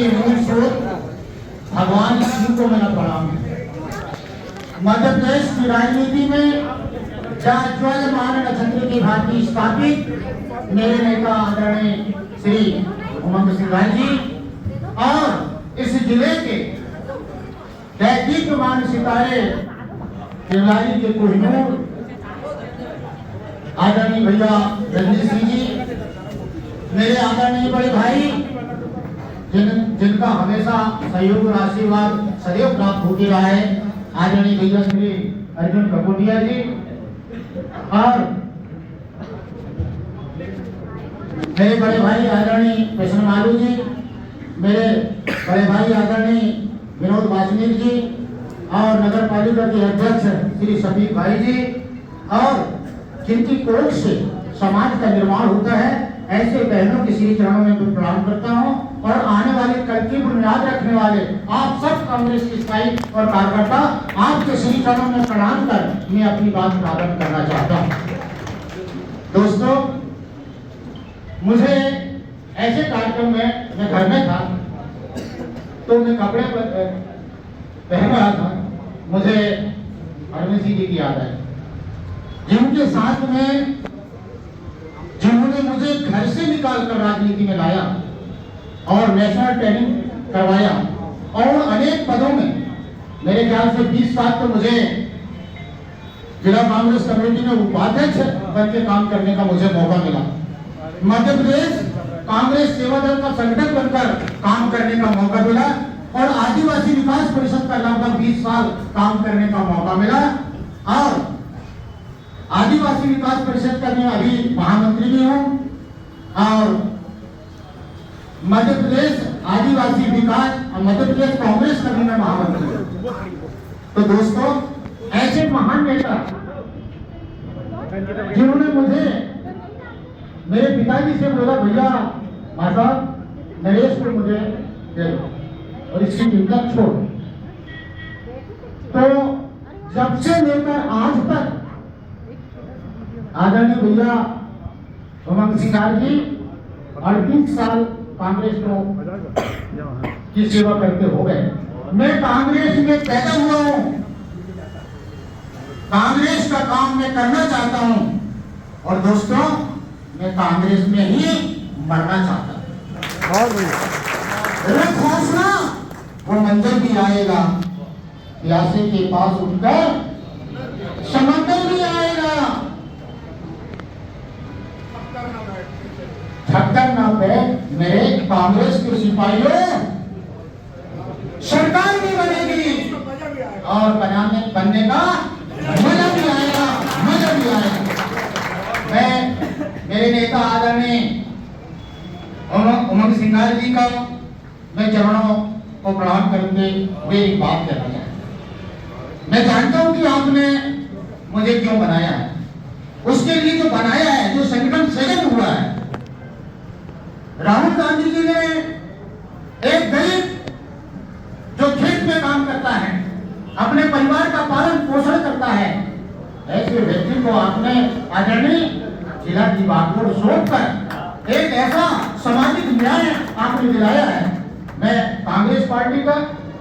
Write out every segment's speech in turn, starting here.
के मूल स्रोत भगवान शिव को मेरा प्रणाम है। मध्य प्रदेश की राजनीति में ज्वालामान नक्षत्र की भांति स्थापित मेरे नेता आदरणीय श्री उमंग सिंघार जी और इस जिले के दैदीप्यमान सितारे देवलाली के कोहिनूर आदरणीय भैया रजनीश सिंह जी, मेरे आदरणीय बड़े भाई जिनका हमेशा सहयोग और आशीर्वाद सदैव प्राप्त होते रहा है, आदरणीय भैया श्री अर्जुन ककोटिया जी और मेरे बड़े भाई आदरणीय कृष्ण मालू जी, मेरे बड़े भाई आदरणीय विनोद वासनिक जी और नगर पालिका के अध्यक्ष श्री शफीक भाई जी और जिनकी कोख से समाज का निर्माण होता है, ऐसे बहनों के श्री चरणों में प्रणाम करता हूं और आने वाले कल की बुनियाद रखने वाले आप सब कांग्रेस की स्थायी और कार्यकर्ता आपके श्री चरणों में प्रणाम कर मैं अपनी बात प्रारंभ करना चाहता हूं। दोस्तों, मुझे ऐसे कार्यक्रम में मैं घर में था तो मैं कपड़े पहन रहा था, मुझे अरविंद सिंह जी की याद आई जिनके साथ में जिन्होंने मुझे घर से निकाल कर राजनीति में लाया और नेशनल ट्रेनिंग करवाया और अनेक पदों में मेरे ख्याल से 20 साल तो मुझे जिला कांग्रेस कमेटी में उपाध्यक्ष बन के काम करने का मुझे मौका मिला। मध्य प्रदेश कांग्रेस सेवा दल का संगठन बनकर काम करने का मौका मिला और आदिवासी विकास परिषद का लगभग 20 साल काम करने का मौका मिला और आदिवासी विकास परिषद का मैं अभी महामंत्री भी हूं और मध्य प्रदेश आदिवासी विकास और मध्य प्रदेश कांग्रेस का भी मैं महामंत्री हूं। तो दोस्तों, ऐसे महान नेता जिन्होंने मुझे मेरे पिताजी से बोला, भैया माता नरेश को मुझे दे दो और इसकी चिंता छोड़, तो जब से लेकर आज तक आदरणीय भैया उमंग सिंघार जी 38 साल कांग्रेस की सेवा करते हो गए। मैं कांग्रेस में पैदा हुआ हूं, कांग्रेस का काम मैं करना चाहता हूं और दोस्तों मैं कांग्रेस में ही मरना चाहता हूं। हौसला वो मंजर भी आएगा, प्यासे के पास उठकर समंदर भी आएगा, ठक्कर ना पे मेरे कांग्रेस के सिपाहियों, सरकार भी बनेगी और बनने का मजा भी आएगा, मजा भी आएगा। मैं मेरे नेता आदरणीय उमंग सिंघार जी का मैं चरणों को प्रणाम करके वे एक बात कहना चाहता। मैं जानता हूं कि आपने मुझे क्यों बनाया है, उसके लिए जो बनाया है, जो संगठन सृजन हुआ है। राहुल गांधी जी ने एक गरीब जो खेत में काम करता है, अपने परिवार का पालन पोषण करता है, ऐसे व्यक्ति को आपने आदरणीय जिला दिवाकर सोचकर एक ऐसा सामाजिक न्याय आपने दिलाया है। मैं कांग्रेस पार्टी का,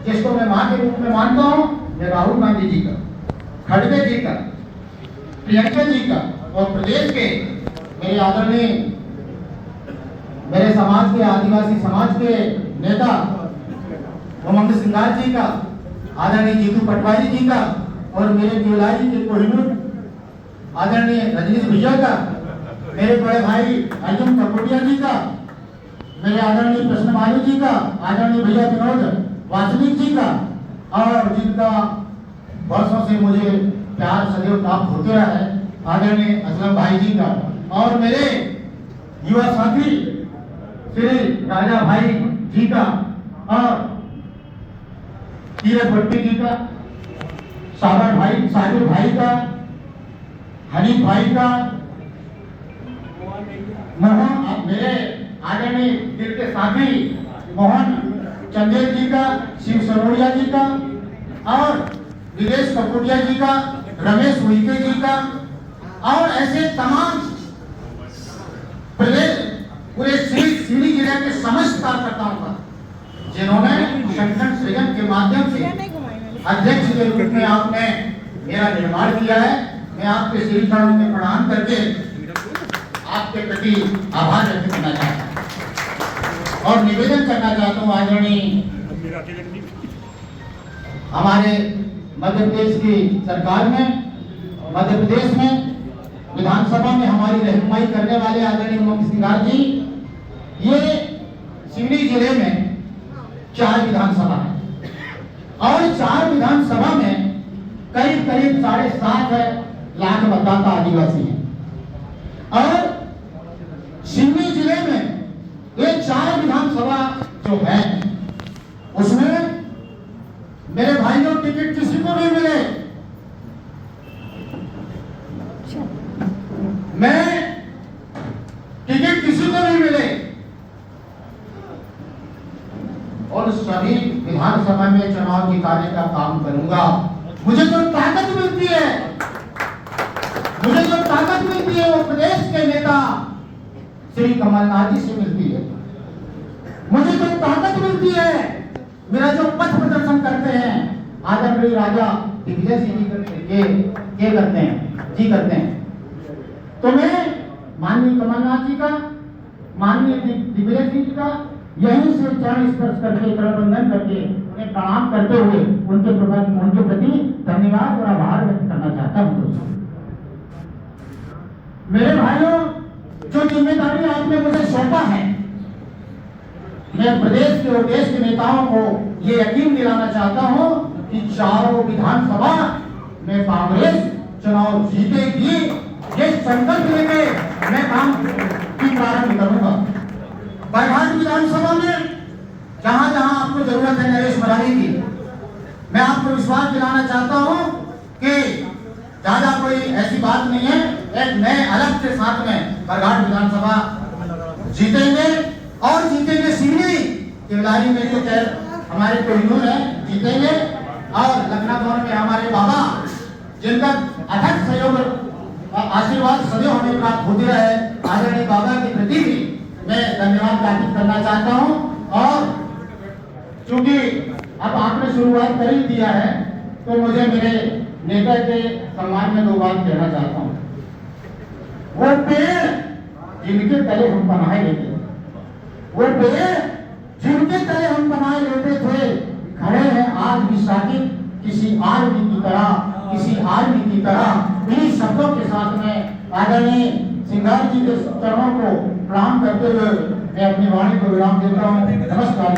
जिसको मैं मां के रूप में मानता हूं, मैं राहुल गांधी जी का, खड़गे जी का, प्रियंका जी का और प्रदेश के मेरे आदरणीय मेरे समाज के आदिवासी समाज के नेता उमंग सिंघार जी का, आदरणीय जीतू पटवारी जी का और मेरे देवलाली के कोहिनूर आदरणीय रजनीश भैया का, मेरे बड़े भाई अर्जुन ककोटिया जी का, मेरे आदरणीय कृष्ण मालू जी का, आदरणीय भैया विनोद वासनिक जी का और जिनका वर्षों से मुझे प्यार सदैव प्राप्त होते रहा है, आदरणीय असलम भाई जी का और मेरे युवा साथी श्री राजा भाई जी का और तीरथ भट्टी जी का, सागर भाई का, हनीफ भाई का, मोहन मेरे आदरणीय दिल के साथी मोहन चंदेल जी का, शिव सरोड़िया जी का और विदेश ककोटिया जी का, रमेश उइके जी का और ऐसे तमाम प्रदेश पूरे सीधी जिले के समस्त कार्यकर्ताओं का जिन्होंने संगठन सृजन के माध्यम से अध्यक्ष के रूप में आपने मेरा निर्माण किया है। मैं आपके श्री चरणों में प्रणाम करके आपके प्रति आभार व्यक्त करना चाहता हूँ और निवेदन करना चाहता हूँ आदरणीय हमारे मध्य प्रदेश की सरकार में, मध्य प्रदेश में विधानसभा में हमारी रहनुमाई करने वाले आदरणीय उमंग सिंगार जी, ये सिवनी जिले में 4 विधानसभा है और 4 विधानसभा में करीब 7.5 लाख मतदाता आदिवासी हैं और सिवनी जिले में ये 4 विधानसभा जो है उसमें मेरे भाइयों टिकट किसी को नहीं मिले। मैं टिकट किसी को नहीं मिले और सभी विधानसभा में चुनाव जिताने का काम करूंगा। मुझे जो ताकत मिलती है, मुझे जो ताकत मिलती है वो प्रदेश के नेता श्री कमलनाथ जी से मिलती है। मुझे जो ताकत मिलती है, मेरा जो पथ प्रदर्शन करते हैं आदरणीय राजा दिग्विजय सिंह जी करते हैं। तो मैं माननीय कमलनाथ जी का, माननीय दिग्विजय सिंह जी का यहीं से चरण स्पर्श करके, चरण वंदन करके, उन्हें प्रणाम करते हुए उनके प्रति धन्यवाद और आभार व्यक्त करना चाहता हूँ। दोस्तों, मेरे भाइयों, जो जिम्मेदारी आपने मुझे सौंपा है, मैं प्रदेश के और देश के नेताओं को ये यकीन दिलाना चाहता हूं कि 4 विधानसभा में कांग्रेस चुनाव जीतेगी। ये संकल्प लेके मैं काम की प्रारंभ करूंगा। बरघाट विधानसभा में जहां जहां आपको जरूरत है नरेश मरावी की, मैं आपको विश्वास दिलाना चाहता हूं कि ज्यादा कोई ऐसी बात नहीं है। एक नए अलग के साथ में बरघाट विधानसभा जीतेंगे और जीतेंगे। सिवनी केवलारी में जो हमारे कोहिनूर है जीतेंगे और लखनऊ में हमारे बाबा, जिनका अथक सहयोग आशीर्वाद सदैव हमें प्राप्त होते रहे, आदरणीय बाबा के प्रति भी मैं धन्यवाद ज्ञापित करना चाहता हूं। और चूंकि अब आपने शुरुआत कर ही दिया है तो मुझे मेरे नेता के सम्मान में 2 बात कहना चाहता हूं। वो पेड़ जिनके तले हम पनाहे लेते, वो पेड़ जिनके तले हम पनाहे लेते थे, खड़े हैं आज भी साकिब किसी आर्मी की तरह। इन्हीं शब्दों के साथ में आदरणीय सिंगार जी के चरणों को प्रणाम करते हुए मैं अपनी वाणी को विराम देता हूँ। नमस्कार।